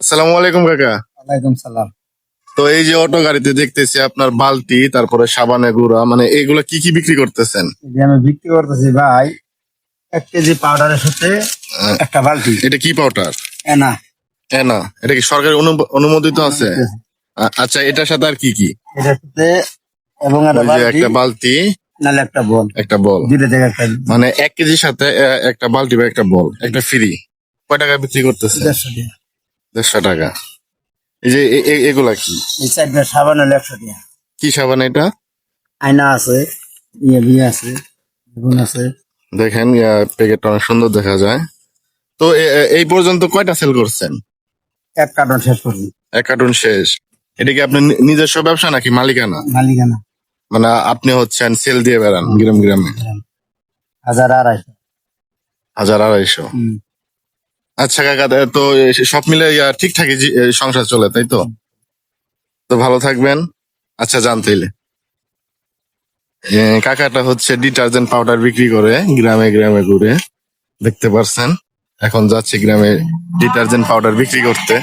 আসসালামু আলাইকুম কাকা। ওয়ালাইকুম সালাম। তো এই যে অটো গাড়িতে দেখতেছি আপনার বালতি, তারপরে সাবানের গুঁড়া, মানে এগুলা কি কি বিক্রি করতেছেন? এই যে আমি বিক্রি করতেছি ভাই 1 কেজি পাউডারের সাথে আহ, একটা বালতি এটা কি পাউডার? এনা না, এটা কি সরকারি অনুমোদিত আছে? আচ্ছা, এটার সাথে আর কি কি? এটার সাথে এবং একটা ওই যে বালতি একটা বালতি, নাহলে একটা বল, একটা বল, দুটো থেকে একটা মানে 1 কেজির সাথে একটা বালতি বা একটা বল, একটা ফ্রি। কয় টাকা বিক্রি করতেছে? 150 টাকা। 150 টাকা। এই যে এগুলা কি? এই চারটা সাবান হলে 100 টাকা। কি সাবান এটা? আয়না আছে, বিয়ে আছে, বেগুন আছে। দেখেন, প্যাকেটটা অনেক সুন্দর দেখা যায়। তো এই পর্যন্ত কয়টা সেল করছেন? 1 কার্টন শেষ করবি। 1 কার্টুন শেষ। এটা কি আপনার নিজস্ব ব্যবসা নাকি মালিকানা? মালিকানা মানে আপনি হচ্ছেন সেল দিয়ে বেড়ান গ্রাম গ্রামে? 1250। 1250। আচ্ছা কাকা, তো সব মিলে ঠিকঠাকই সংসার চলে, তাই তো? তো ভালো থাকবেন। আচ্ছা, জানতেইলে কাকাটা হচ্ছে ডিটারজেন্ট পাউডার বিক্রি করে গ্রামে গ্রামে ঘুরে, দেখতে পারছেন। এখন যাচ্ছে গ্রামে ডিটারজেন্ট পাউডার বিক্রি করতে।